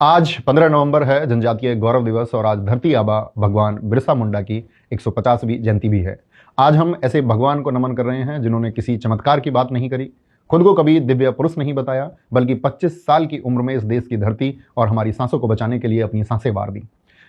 आज 15 नवंबर है जनजातीय गौरव दिवस और आज धरती आबा भगवान बिरसा मुंडा की 150वीं जयंती भी है। आज हम ऐसे भगवान को नमन कर रहे हैं जिन्होंने किसी चमत्कार की बात नहीं करी, खुद को कभी दिव्य पुरुष नहीं बताया, बल्कि 25 साल की उम्र में इस देश की धरती और हमारी सांसों को बचाने के लिए अपनी सांसें वार दी।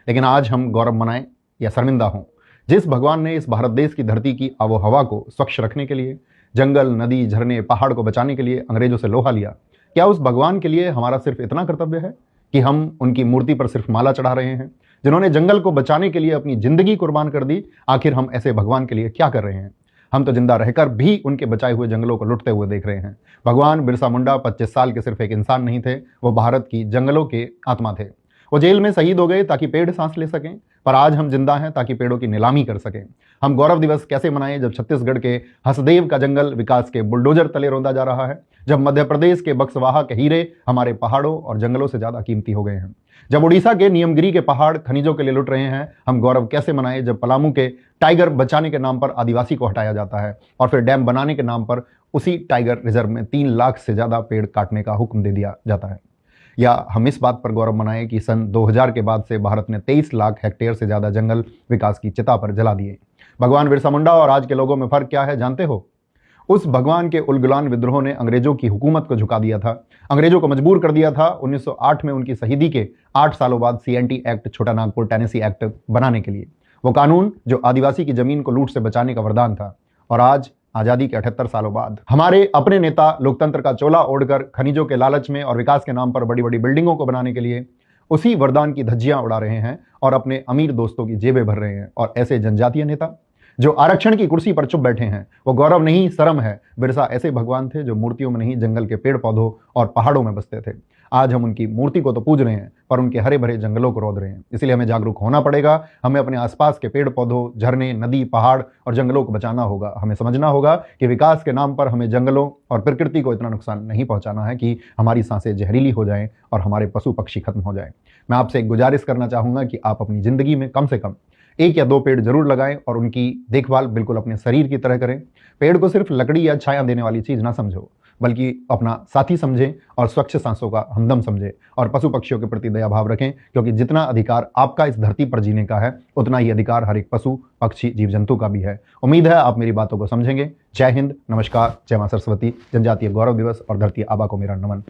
लेकिन आज हम गौरव मनाएं या शर्मिंदा हों, जिस भगवान ने इस भारत देश की धरती की आबो हवा को स्वच्छ रखने के लिए, जंगल, नदी, झरने, पहाड़ को बचाने के लिए अंग्रेजों से लोहा लिया, क्या उस भगवान के लिए हमारा सिर्फ इतना कर्तव्य है कि हम उनकी मूर्ति पर सिर्फ माला चढ़ा रहे हैं? जिन्होंने जंगल को बचाने के लिए अपनी जिंदगी कुर्बान कर दी, आखिर हम ऐसे भगवान के लिए क्या कर रहे हैं? हम तो जिंदा रहकर भी उनके बचाए हुए जंगलों को लुटते हुए देख रहे हैं। भगवान बिरसा मुंडा 25 साल के सिर्फ एक इंसान नहीं थे, वो भारत की जंगलों के आत्मा थे। वो जेल में शहीद हो गए ताकि पेड़ सांस ले सकें, पर आज हम जिंदा हैं ताकि पेड़ों की नीलामी कर सकें। हम गौरव दिवस कैसे मनाएं जब छत्तीसगढ़ के हसदेव का जंगल विकास के बुलडोजर तले रौंदा जा रहा है, जब मध्य प्रदेश के बक्सवाहा के हीरे हमारे पहाड़ों और जंगलों से ज्यादा कीमती हो गए हैं, जब उड़ीसा के नियमगिरी के पहाड़ खनिजों के लिए लुट रहे हैं। हम गौरव कैसे मनाएं जब पलामू के टाइगर बचाने के नाम पर आदिवासी को हटाया जाता है और फिर डैम बनाने के नाम पर उसी टाइगर रिजर्व में 3 लाख से ज्यादा पेड़ काटने का हुक्म दे दिया जाता है। या हम इस बात पर गौरव मनाएं कि सन 2000 के बाद से भारत ने 23 लाख हेक्टेयर से ज्यादा जंगल विकास की चिता पर जला दिए। भगवान बिरसा मुंडा और आज के लोगों में फर्क क्या है जानते हो? उस भगवान के उलगुलान विद्रोह ने अंग्रेजों की हुकूमत को झुका दिया था, अंग्रेजों को मजबूर कर दिया था 1908 में उनकी शहीदी के 8 सालों बाद CNT एक्ट, छोटा नागपुर टेनेसी एक्ट बनाने के लिए। वो कानून जो आदिवासी की जमीन को लूट से बचाने का वरदान था। और आज आजादी के 78 सालों बाद हमारे अपने नेता लोकतंत्र का चोला ओढ़कर खनिजों के लालच में और विकास के नाम पर बड़ी बड़ी बिल्डिंगों को बनाने के लिए उसी वरदान की धज्जियां उड़ा रहे हैं और अपने अमीर दोस्तों की जेबें भर रहे हैं। और ऐसे जनजातीय नेता जो आरक्षण की कुर्सी पर चुप बैठे हैं, वो गौरव नहीं शर्म है। बिरसा ऐसे भगवान थे जो मूर्तियों में नहीं, जंगल के पेड़ पौधों और पहाड़ों में बसते थे। आज हम उनकी मूर्ति को तो पूज रहे हैं, पर उनके हरे भरे जंगलों को रौंद रहे हैं। इसलिए हमें जागरूक होना पड़ेगा। हमें अपने आसपास के पेड़ पौधों, झरने, नदी, पहाड़ और जंगलों को बचाना होगा। हमें समझना होगा कि विकास के नाम पर हमें जंगलों और प्रकृति को इतना नुकसान नहीं पहुंचाना है कि हमारी सांसें जहरीली हो जाएं और हमारे पशु पक्षी खत्म हो जाएं। मैं आपसे एक गुजारिश करना चाहूंगा कि आप अपनी जिंदगी में कम से कम 1 या 2 पेड़ जरूर लगाएं और उनकी देखभाल बिल्कुल अपने शरीर की तरह करें। पेड़ को सिर्फ लकड़ी या छाया देने वाली चीज ना समझो, बल्कि अपना साथी समझें और स्वच्छ सांसों का हमदम समझें। और पशु पक्षियों के प्रति दया भाव रखें, क्योंकि जितना अधिकार आपका इस धरती पर जीने का है, उतना ही अधिकार हर एक पशु, पक्षी, जीव जंतु का भी है। उम्मीद है आप मेरी बातों को समझेंगे। जय हिंद, नमस्कार, जय मां सरस्वती। जनजातीय गौरव दिवस और धरती आबा को मेरा नमन।